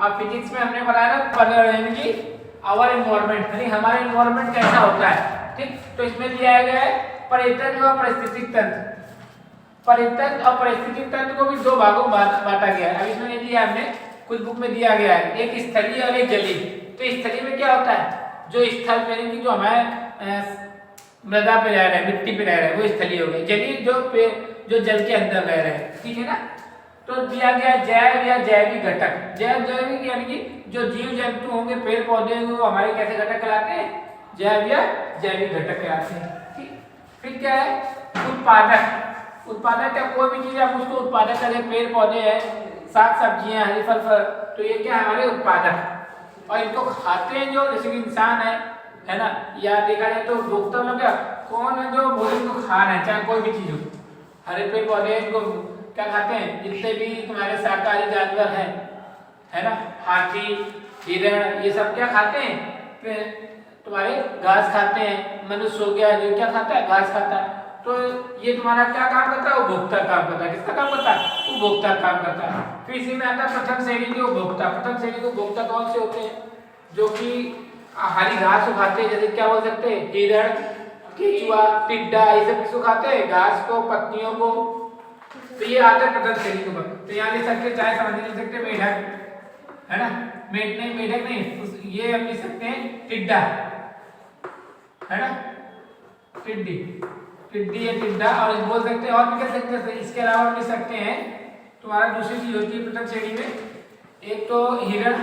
अब फिजिक्स में हमने बताया ना पर्यावरण की आवर एनवायरनमेंट, यानी हमारा एनवायरनमेंट कैसा होता है, ठीक। तो इसमें दिया गया है परितंत्र और पारिस्थितिक तंत्र। परितंत्र और पारिस्थितिक तंत्र को भी दो भागों में बांटा गया है। अब इसमें ये दिया हमने कुछ बुक में दिया गया है, एक स्थलीय और एक जलीय। तो स्थलीय में क्या होता है, जो स्थल पे यानी कि जो हमारे मृदा पे रह रहे हैं, मिट्टी पे रह रहे हैं, वो स्थलीय हो गए। जलीय जो जल के अंदर रह रहे हैं, ठीक है ना। तो दिया गया जैव या जैविक घटक। जैविक यानी कि जो जीव जंतु होंगे, पेड़ पौधे होंगे, वो हमारे कैसे घटक कहलाते हैं, जैव या जैविक घटक कहलाते हैं, ठीक। फिर क्या है उत्पादक। उत्पादक क्या, कोई भी चीज आप उसको उत्पादक करें, पेड़ पौधे हैं, साग सब्जियां, हरी फल, तो ये क्या हमारे उत्पादक। और इनको खाते हैं जो, जैसे कि इंसान है ना, या देखा जाए तो उपभोक्ता में क्या, कौन है जो भोजन को खा रहे हैं, चाहे कोई भी चीज हो, हरे पेड़ पौधे इनको क्या खाते हैं, जितने भी तुम्हारे शाकाहारी जानवर हैं, है ना, हाथी, हिरण, ये सब क्या खाते हैं, तुम्हारे घास खाते हैं। मनुष्य हो गया जो क्या खाता है, घास खाता है। तो ये तुम्हारा क्या काम करता है, उपभोक्ता काम करता है। किसका काम करता है, उपभोक्ता काम करता है। फिर इसी में आता है प्रथम श्रेणी के उपभोक्ता। प्रथम श्रेणी के उपभोक्ता कौन से होते हैं, जो कि हरी घास को खाते हैं, जैसे क्या बोल सकते हैं, हिरण, केचुआ, टिड्डा, ये सब किसको खाते हैं, घास को, पत्तियों को। तो ये आता है प्रथम श्रेणी के ऊपर। तो यहाँ लिख सकते, चाहे समझ लिख सकते मेढक, है ना, मेढक नहीं, ये हम लिख सकते हैं टिड्डा, है ना, टिड्डी या टिड्डा, और बोल सकते हैं, और भी कह सकते हैं। इसके अलावा लिख सकते हैं तुम्हारा दूसरी चीज होती है प्रथम श्रेणी में, एक तो हिरण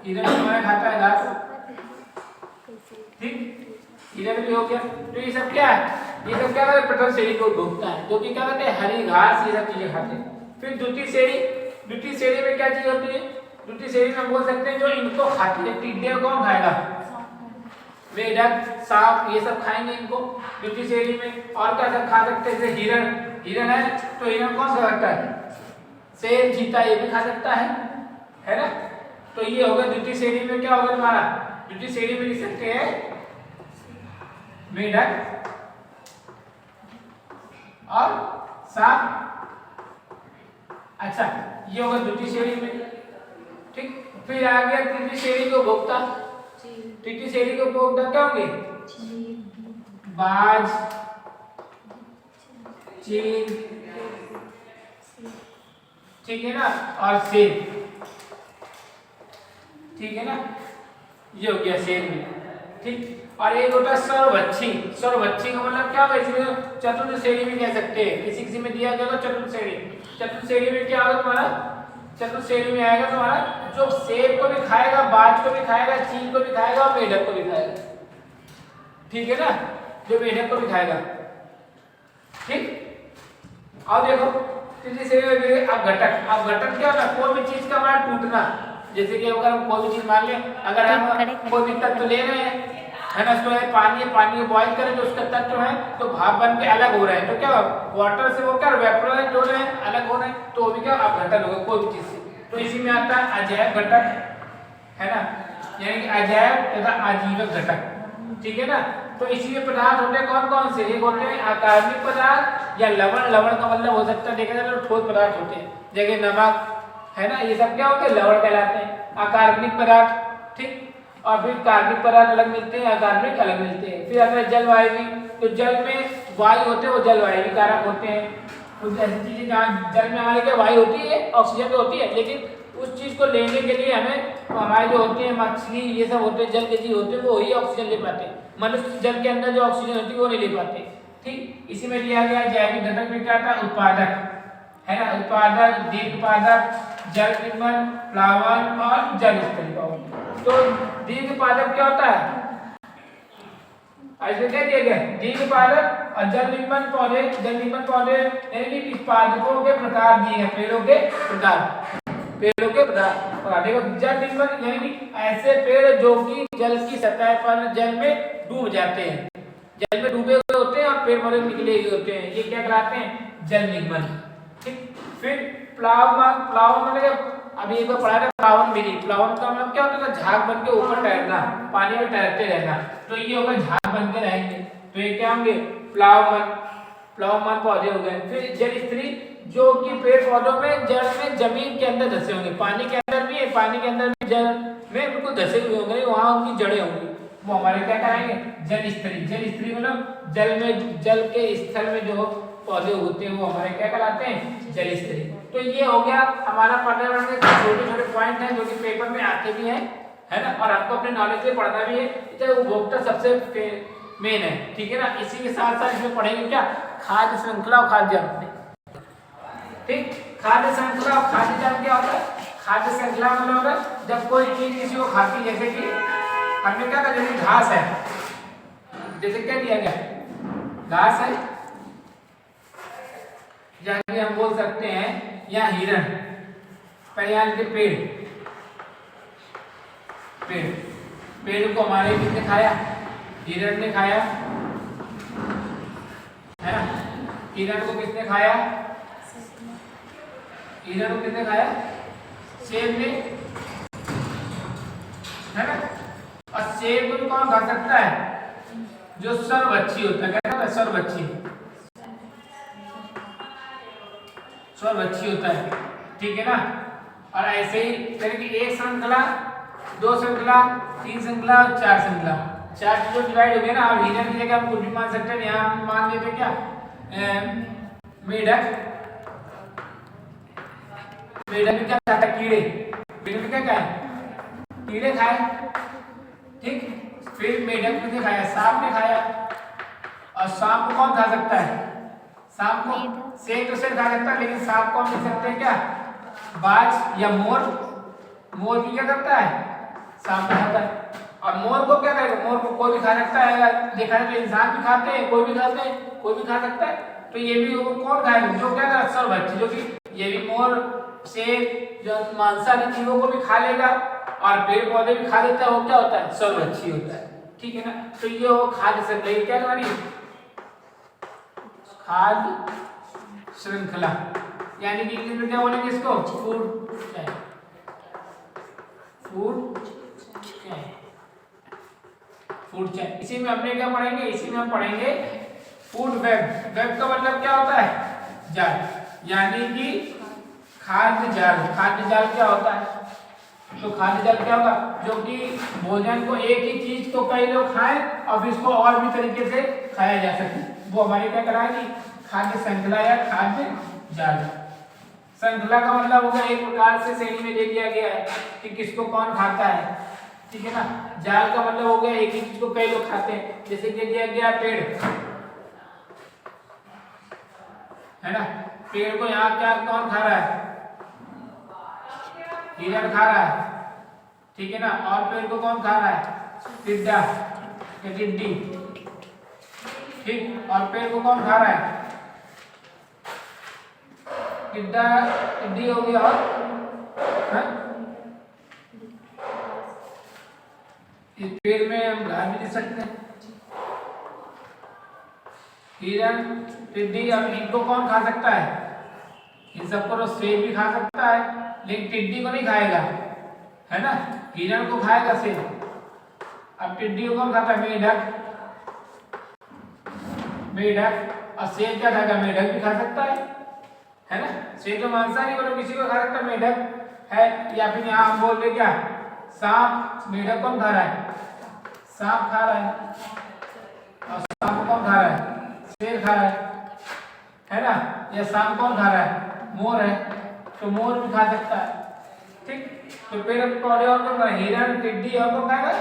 तुम्हारा खाता है घास, ठीक, हिरण भी हो गया। तो ये सब क्या है, ये सब क्या है, प्रथम श्रेणी को उपभोक्ता है, जो कि क्या कहते हैं, हरी घास, ये सब चीजें खाते हैं। फिर द्वितीय श्रेणी में क्या चीज होती है, द्वितीय श्रेणी में बोल सकते हैं जो इनको खाते हैं। टिड्डे को कौन खाएगा, मेढक, सांप, ये सब खाएंगे इनको द्वितीय श्रेणी में। और क्या सब खा सकते हैं, जैसे हिरण है, तो हिरण कौन खा सकता है, शेर, चीता, ये भी खा सकता है ना। तो ये होगा द्वितीय श्रेणी में, क्या होगा तुम्हारा, द्वितीय श्रेणी में लिख सकते हैं मेढक और सांप। अच्छा, ये होगा द्वितीय श्रेणी में, ठीक। फिर आ गया तृतीय श्रेणी के उपभोक्ता। तृतीय श्रेणी के उपभोक्ता क्या होंगे, बाज, चील, ठीक है ना, और सेब, ठीक है ना, ये हो गया सेब में, ठीक। और एक होता है सर्वभक्षी। सर्वभक्षी का मतलब क्या होगा, इसमें चतुर्थ श्रेणी में कह सकते हैं, किसी में दिया गया चतुर्थ श्रेणी में क्या होगा तुम्हारा, चतुर्थ श्रेणी में आएगा तुम्हारा जो सेब को भी खाएगा, बाज को भी खाएगा, चील को भी खाएगा, और मेढक को भी खाएगा, ठीक है ना, जो मेढक को भी खाएगा, ठीक। और देखो तृतीय श्रेणी में अब घटक क्या होता है, कोई भी चीज का हमारा टूटना। जैसे कि अगर हम कोई भी चीज मान लें, अगर हम कोई भी तत्व ले रहे हैं, है ना, तो पानी को बॉईल करें तो उसका तत्व है तो भाप बन के अलग हो रहे हैं, तो क्या वाटर से वो क्या वेपोराइज हो रहे हैं, अलग हो रहे हैं, तो वो भी क्या अपघटन होगा कोई भी चीज से। तो इसी में आता है अजैव घटक, है ना, यानी कि अजैव तथा आजीवक घटक, ठीक है ना। तो इसी में पदार्थ होते हैं कौन से, एक होते हैं अकार्बनिक पदार्थ या लवण का मतलब हो सकता है देखा जाए तो ठोस पदार्थ होते हैं, जैसे नमक, है ना, ये सब क्या होते हैं, लवण कहलाते हैं, अकार्बनिक पदार्थ, ठीक। और फिर कार्बनिक पदार्थ अलग मिलते हैं, अकार्बनिक अलग मिलते हैं। फिर आता है जलवायु। तो जल में वायु होते हैं, वो जलवायु कारक होते हैं। कुछ ऐसी चीजें जहाँ जल में हमारे क्या वायु होती है, ऑक्सीजन तो होती है, लेकिन उस चीज को लेने के लिए हमें हमारे जो होते हैं मछली, ये सब होते हैं, जल के जीव होते हैं, वो ही ऑक्सीजन ले पाते हैं। मनुष्य जल के अंदर जो ऑक्सीजन होती है वो नहीं ले पाते, ठीक। इसी में दिया गया जैविक घटक में क्या था, उत्पादक, है ना, उत्पादक, दीर्घपादक, जल निम्न, प्लावन और जल स्तरीय। तो दीर्घपादक क्या होता है, ऐसे क्या दिया गया, दीर्घपादक और जल निम्न पौधे यानी कि पादपों के प्रकार दिए हैं, पेड़ों के प्रकार। देखो जल निम्न यानी कि ऐसे पेड़ जो कि जल की सतह पर जल में डूब जाते हैं, जल में डूबे हुए होते हैं और पेड़ पौधे निकले हुए होते हैं, ये क्या कहलाते हैं, जल निम्न, ठीक। फिर प्लावन मतलब अभी एक बार पढ़ा था प्लावन विधि। प्लावन का मतलब क्या होता है, झाग बन के ऊपर तैरना, पानी में तैरते रहना, तो ये होगा झाग बन के रहेंगे, तो ये क्या होंगे, प्लावमान पौधे हो गए। फिर जल स्त्री जो कि पेड़ पौधों में जड़ में जमीन के अंदर धसे होंगे, पानी के अंदर भी है, पानी के अंदर भी जल में बिल्कुल धसे हुए होंगे, वहां उनकी जड़ें होंगी, वो हमारे क्या कराएंगे जल स्तरी। जल स्तरी मतलब जल में, जल के स्थल में जो पौधे उगते हैं वो हमारे क्या कहलाते हैं जल स्तरी। तो ये हो गया हमारा पर्यावरण के छोटे छोटे पॉइंट हैं जो कि पेपर में आते भी हैं, है ना, और आपको अपने नॉलेज से पढ़ना भी है। चाहे उपभोक्ता सबसे मेन है, ठीक है ना। इसी के साथ साथ इसमें पढ़ेंगे क्या खाद्य श्रृंखला और खाद्य जाल। ठीक, खाद्य श्रृंखला और खाद्य जाल क्या होता है? खाद्य श्रृंखला मतलब जब कोई चीज किसी को खाती, जैसे कि हमने क्या कहा, जैसे घास है, जैसे क्या दिया गया घास है, जैसे हम बोल सकते हैं या हिरण, परियाल के पेड़, पेड़ को हमारे किसने खाया? हिरण ने खाया, है ना। हिरण को किसने खाया? हिरण को किसने खाया? शेर ने, है ना। और शेर को कौन खा सकता है? जो सर्वभक्षी होता है, क्या है सर्वभक्षी, सर्वभक्षी होता है, ठीक है ना। और ऐसे ही कि एक श्रृंखला, दो श्रृंखला, तीन श्रृंखला और चार श्रृंखला, चार चीजों डिवाइड हो गया ना। अब हिरण की जगह हम कुछ भी मान सकते हैं, यहाँ हम मान लेते क्या मेढक, मेढक में क्या खाता है? कीड़े, कीड़े में क्या खाए? कीड़े खाए, ठीक। फिर मेढक ने खाया, सांप ने खाया, और सांप को कौन खा सकता है? सांप को शेर तो शेर खा सकता है, लेकिन सांप को हम ले सकते हैं क्या? बाज या मोर, मोर भी क्या करता है? सांप खाता है। और मोर को क्या करेगा? मोर को कोई भी खा सकता है, देखा है तो इंसान भी खाते हैं, कोई भी खाते हैं, कोई भी खा सकता है। तो ये भी वो कौन खाएगा? जो क्या कर सर्वभक्षी, जो कि ये भी मोर, शेर जो मांसाहारी चीजों को भी खा लेगा और पेड़ पौधे भी खा लेता है, वो क्या होता है? सर्वभक्षी होता है, ठीक है ना। तो ये वो खाद्य श्रृंखला, क्या हमारी खाद्य श्रृंखला, यानी कि इंग्लिश में क्या बोलेंगे इसको? Food chain, food chain, food chain. इसी में हमने क्या पढ़ेंगे? इसी में हम पढ़ेंगे फूड वेब। वेब का मतलब क्या होता है? जाल, यानी कि खाद्य जाल। खाद्य जाल क्या होता है? तो खाद्य जाल क्या होगा? जो कि भोजन को, एक ही चीज को कई लोग खाएं और फिर इसको और भी तरीके से खाया जा सके, वो हमारी क्या कराएगी? खाद्य श्रृंखला या खाद्य जाल। श्रृंखला का मतलब होगा एक प्रकार से श्रेणी में ले लिया गया है कि किसको कौन खाता है, ठीक है ना। जाल का मतलब हो गया एक ही चीज को कई लोग खाते हैं, जैसे कि दिया गया पेड़, है ना। पेड़ को यहाँ क्या कौन खा रहा है? हिरण खा रहा है, ठीक है ना। और पेड़ को कौन खा रहा है? टिड्डा या टिड्डी, ठीक। और पेड़ को कौन खा रहा है? टिड्डा, टिड्डी हो गया, और इस पेड़ में हम घास भी दे सकते हैं। हिरण, टिड्डी, और इनको कौन खा सकता है? इन सबको तो शेर भी खा सकता है, लेकिन टिड्डी को नहीं खाएगा, है ना। हिरण को खाएगा शेर। अब टिड्डी को कौन खाता है? मेढक, मेढक। और शेर क्या खाएगा? मेढक भी खा सकता है ना। शेर तो मांसाहारी वालों किसी को खा सकता है, मेढक है। या फिर यहाँ हम बोल रहे क्या? सांप। मेढक कौन खा रहा है? सांप खा रहा है। और सांप कौन खा रहा है? शेर खा रहा है ना। या सांप कौन खा रहा है? मोर है, तो मोर भी खा सकता है, ठीक। तो पेड़ पौधे और कौन खाएगा? हिरण, टिड्डी, और कौन खाएगा?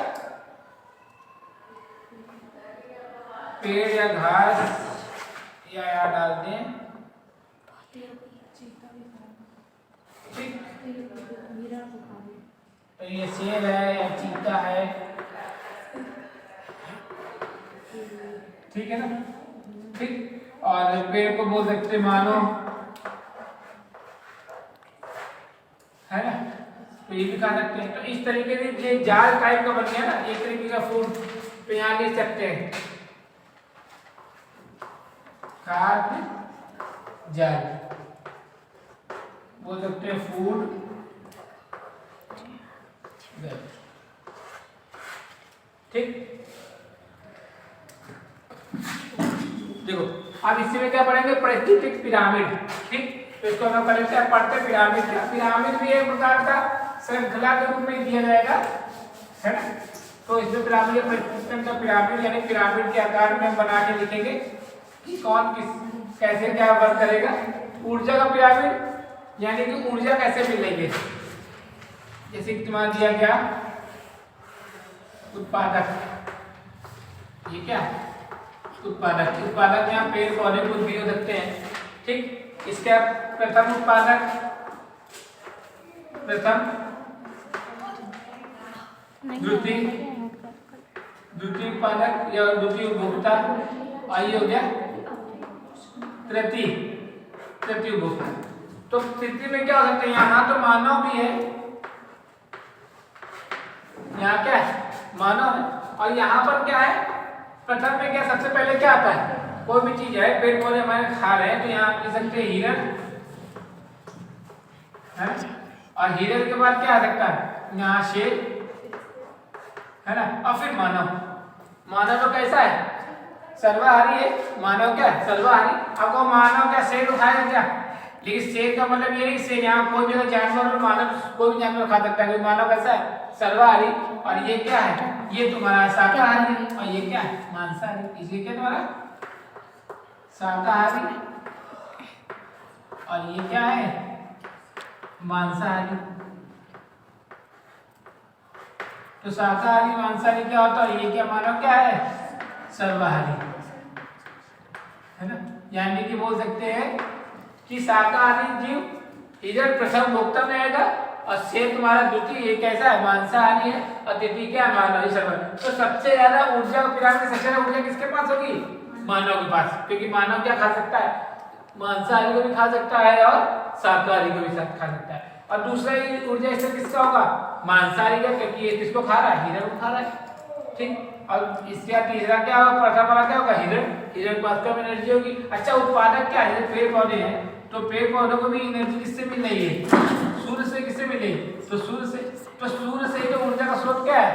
पेड़ या घास या डाल दें, ठीक। तो ये शेर है या चीता है, ठीक है ना, ठीक। और पेड़ को बोल सकते मानो, है ना। तो ये भी खा सकते हैं। तो इस तरीके से ये जाल टाइप का बन गया ना, एक तरीके का फूड तो यहाँ ले सकते हैं, खाद्य जाल बोल सकते हैं, फूड वेब, ठीक। देखो अब इसी में क्या पढ़ेंगे? परिस्थितिक पिरामिड, ठीक। तो इसको हम पढ़ते पिरामिड। पिरामिड भी एक प्रकार का श्रृंखला के रूप में दिया जाएगा, है ना। तो इसमें पिरामिड परिस्थिति का पिरामिड यानी पिरामिड के आकार में हम बना के लिखेंगे कि कौन किस कैसे क्या वर्क करेगा। ऊर्जा का पिरामिड यानी कि ऊर्जा कैसे मिलेंगे, जैसे कि तुम्हारा दिया गया उत्पादक, ये क्या उत्पादक, उत्पादक यहाँ पेड़ पौधे कुछ भी हो सकते हैं, ठीक। इसका प्रथम उत्पादक, प्रथम द्वितीय उत्पादक या द्वितीय उपभोक्ता, आई हो गया तृतीय उपभोक्ता। तो तृतीय में क्या हो सकते हैं, यहाँ तो मानव भी है, यहाँ क्या है मानव है, और यहाँ पर क्या है प्रथम में क्या सबसे पहले क्या आता है, कोई भी चीज है पेड़ पौधे हमारे खा रहे हैं, तो यहाँ आप लिख सकते हैं हिरण है, और हिरण के बाद क्या आ सकता है यहाँ शेर, है ना। और फिर मानव, मानव तो कैसा है सर्वाहारी है, मानव क्या है सर्वाहारी। आपको मानव क्या शेर उठाएगा क्या, लेकिन शेर का मतलब ये नहीं शेर यहाँ कोई भी जानवर और मानव कोई भी जानवर खा सकता है, कोई मानव कैसा है सर्वाहारी। और ये क्या है, ये तुम्हारा शाकाहारी, और ये क्या है मांसाहारी, इसलिए क्या तुम्हारा शाकाहारी, और ये क्या है मांसाहारी। तो शाकाहारी मांसाहारी क्या होता है, ये क्या मानव क्या है सर्वाहारी, है ना। यानी कि बोल सकते हैं कि शाकाहारी जीव इधर प्रथम भोक्ता में आएगा, और शेर तुम्हारा द्वितीय, ये कैसा है मांसाहारी है, और तृतीय क्या है मानव सर्वाहारी। तो सबसे ज्यादा ऊर्जा पिरामिड में सबसे ज्यादा ऊर्जा किसके पास होगी, मानव के पास, क्योंकि मानव क्या खा सकता है मांसाहारी को भी खा सकता है और शाकाहारी को भी खा सकता है। और दूसरा ऊर्जा स्तर किसका होगा मांसाहारी का, क्योंकि ये किसको खा रहा है हिरण को खा रहा है, ठीक। और इसका तीसरा क्या होगा, प्रथम वाला क्या होगा हिरण, हिरण के पास कम एनर्जी होगी। अच्छा उत्पादक क्या है, पेड़ पौधे हैं, तो पेड़ पौधों को भी एनर्जी किससे मिल रही है सूर्य से, किससे मिल रही है तो सूर्य से। तो सूर्य से जो ऊर्जा का स्रोत क्या है,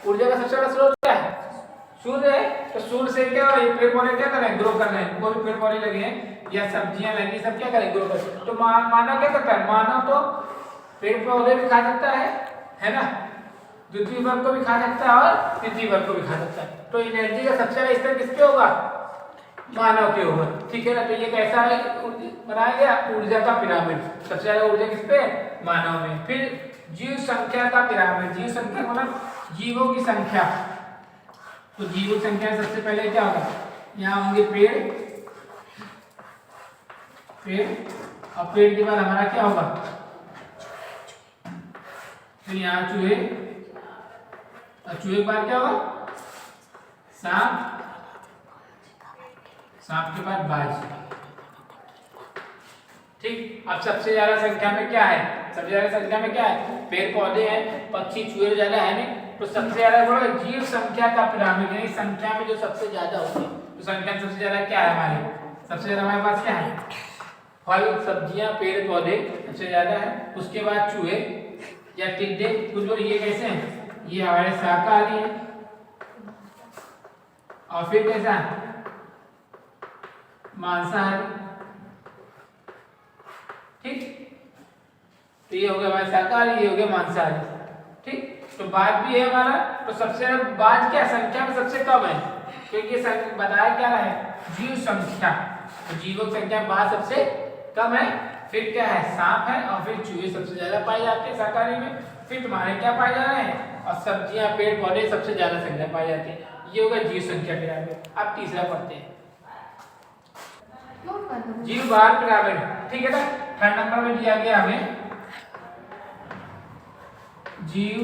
ऊर्जा का सबसे बड़ा स्रोत क्या है सूर्य है। तो सूर्य से क्या हो, पेड़ पौधे क्या कर रहे हैं ग्रो कर रहे हैं, कोई भी पेड़ पौधे लगे हैं या सब्जियां लगी सब क्या करें ग्रो कर रहे हैं। तो मानव क्या करता है, मानव तो पेड़ पौधे भी खा सकता है ना, द्वितीय वर्ग को भी खा सकता है और तृतीय वर्ग को भी खा सकता है। तो एनर्जी का सबसे बड़ा स्तर किसके होगा मानव के होगा, ठीक है ना। तो ये कैसा है बनाया गया ऊर्जा का पिरामिड, सबसे ज्यादा ऊर्जा किस पे मानव में। फिर जीव संख्या का पिरामिड, जीव संख्या मतलब जीवों की संख्या। तो जीवों की संख्या सबसे पहले क्या होगा, यहाँ होंगे पेड़, और पेड़ के बाद हमारा क्या होगा, फिर यहाँ चूहे, और चूहे के बाद क्या होगा सांप, सांप के बाद बाज, ठीक। अब सबसे ज्यादा संख्या में क्या है, सबसे ज्यादा संख्या में क्या है पेड़ पौधे हैं, पक्षी चूहे ज्यादा है नहीं। तो सबसे ज्यादा बोलो जीव संख्या का पिरामिड, यानी संख्या में जो सबसे ज्यादा होती है। तो संख्या में सबसे ज्यादा क्या है हमारे, सबसे ज्यादा हमारे पास क्या है फल सब्जियां पेड़ पौधे सबसे ज्यादा है, उसके बाद चूहे या टिड्डे कुछ, ये कैसे हैं ये हमारे शाकाहारी है, और फिर कैसा मांसाहारी, ठीक। तो ये हो गया हमारा शाकाहारी, ये हो गया मांसाहारी, ठीक। तो बाज भी है हमारा, तो सबसे ज्यादा बाज क्या संख्या में सबसे कम है, क्योंकि बताया क्या है जीव संख्या, तो जीवों की संख्या बाज सबसे कम है। फिर क्या है सांप है, और फिर चूहे सबसे ज्यादा पाए जाते हैं शाकाहारी में। फिर तुम्हारे क्या पाए जा रहे हैं, और सब्जियां पेड़ पौधे सबसे ज्यादा संख्या पाई जाती है। ये होगा जीव संख्या पिरामिड। अब तीसरा पढ़ते हैं जीव भार पिरामिड, ठीक है ना। थर्ड नंबर में दिया गया हमें जीव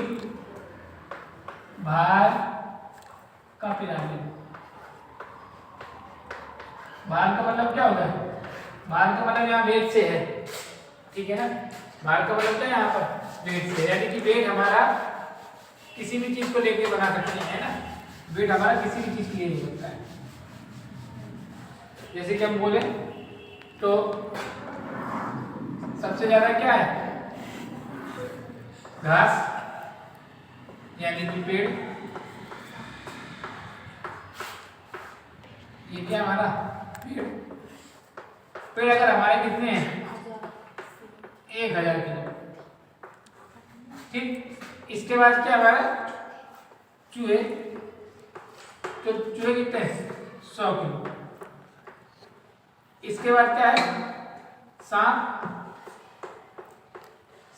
भार का पिरामिड। भार का मतलब क्या होगा, भार का मतलब यहाँ वेट से है, ठीक है ना। भार का मतलब क्या है यहाँ पर वेट से, यानी कि वेट हमारा किसी भी चीज को लेके बना सकते हैं ना, वेट हमारा किसी भी चीज के लिए हो सकता है। जैसे कि हम बोले तो सबसे ज्यादा क्या है घास, यानी कि पेड़, ये क्या हमारा पेड़। पेड़ अगर हमारे कितने हैं 1000 किलो, ठीक। इसके बाद क्या हमारा चूहे, तो चूहे कितने हैं 100 किलो। इसके बाद क्या है सांप,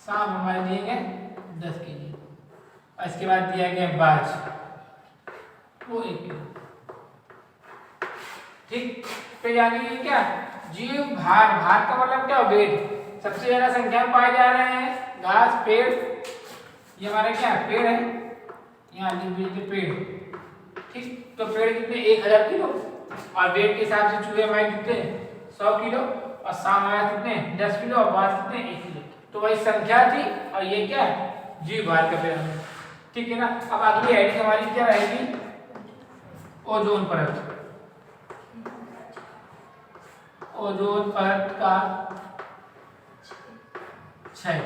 सांप हमारे दिए गए 10 केजी। और इसके बाद दिया गया बाज, वो 1 किलो। ठीक, तो यानी ये क्या जीव भार, भार का मतलब क्या वेट, सबसे ज्यादा संख्या में पाए जा रहे हैं घास पेड़, ये हमारा क्या पेड़ है, यहाँ लिख दीजिए पेड़। ठीक, तो पेड़ कितने 1000 किलो, और वेट के हिसाब से चूहे हमारे कितने 100 किलो, और सांप हमारे कितने 10 किलो, और बाज कितने 1 किलो। तो वही संख्या थी, और ये क्या है जीव भार का पिरामिड। ठीक है ना। अब अगली हेडिंग हमारी क्या रहेगी, ओजोन परत। ओजोन परत का क्षय।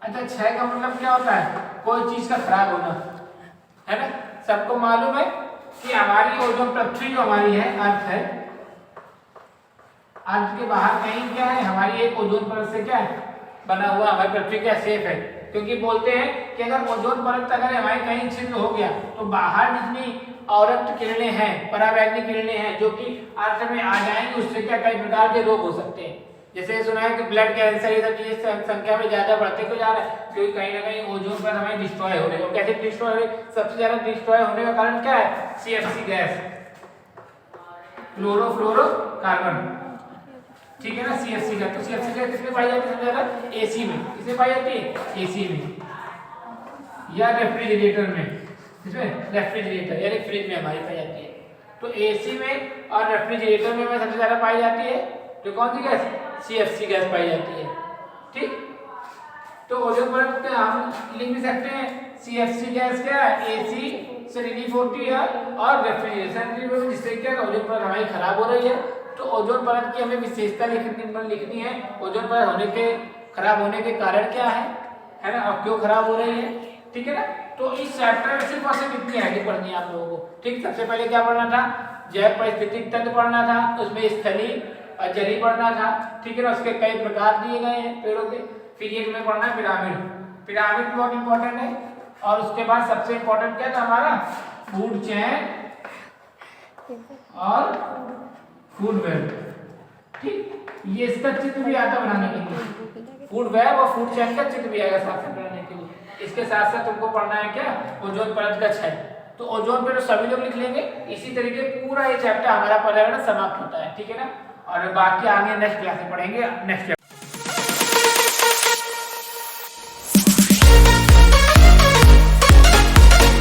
अच्छा, क्षय का मतलब क्या होता है, कोई चीज का खराब होना, है ना। सबको मालूम है कि हमारी ओजोन पृथ्वी जो हमारी है अर्थ है, अर्थ के बाहर कहीं क्या है हमारी एक ओजोन परत से क्या है बना हुआ, हमारी पृथ्वी क्या सेफ है। क्योंकि बोलते हैं कि अगर ओजोन परत अगर हमारी कहीं छिद्र हो गया तो बाहर जितनी औरक्त किरणें हैं, पराबैंगनी किरणें हैं जो कि अर्थ में आ जाएंगी, उससे क्या कई प्रकार के रोग हो सकते हैं। जैसे सुना है कि ब्लड कैंसर ये सब चीजें संख्या में ज्यादा बढ़ते क्यों जा रहा है, क्योंकि कहीं ना कहीं ओजोन परत हमें डिस्ट्रॉय हो रही है। और कैसे डिस्ट्रॉय हो रही है, सबसे ज्यादा डिस्ट्रॉय होने का कारण क्या है CFC गैस, क्लोरोफ्लोरोकार्बन। ठीक है ना, CFC गैस। तो CFC गैस किसमें पाई जाती है सबसे ज्यादा, AC में। किसमें पाई जाती है, AC में, या रेफ्रिजरेटर में। इसमें रेफ्रिजरेटर यानी फ्रिज में हमारी पाई जाती है। तो AC में और रेफ्रिजरेटर में हमें सबसे ज्यादा पाई जाती है तो कौन सी गैस, CFC गैस पाई जाती है। ठीक, तो ओजोन परत हम लिख भी सकते हैं CFC गैस क्या है AC से रिलीफ होती है और रेफ्रिजरेशन जिससे क्या ओजोन परत हमारी खराब हो रही है। तो ओजोन परत की हमें विशेषता लिखनी है, ओजोन परत होने के खराब होने के कारण क्या है ना, और क्यों खराब हो रही है। ठीक है ना। तो इस चैप्टर में सिर्फ और सिर्फ इतनी हेडिंग पढ़नी है आप लोगों को। ठीक, सबसे पहले क्या पढ़ना था, जैव पारिस्थितिक तंत्र पढ़ना था, उसमें स्थलीय और जलीय पढ़ना था। ठीक है ना, उसके कई प्रकार दिए गए हैं पेड़ों के। फिर ये तुम्हें पढ़ना है पिरामिड, पिरामिड बहुत इंपॉर्टेंट है। और उसके बाद सबसे इंपॉर्टेंट क्या था हमारा फूड चेन और फूड वेब। ठीक, ये इसका चित्र भी आता बनाने के लिए, फूड वेब और फूड चेन का चित्र भी आएगा साथ साथ बनाने के लिए। इसके साथ साथ तुमको पढ़ना है क्या ओजोन परत का क्षय। तो ओजोन परत सभी लोग लिख लेंगे। इसी तरीके पूरा ये चैप्टर हमारा पर्यावरण समाप्त होता है। ठीक है ना, और बाकी आगे नेक्स्ट क्लास में पढ़ेंगे नेक्स्ट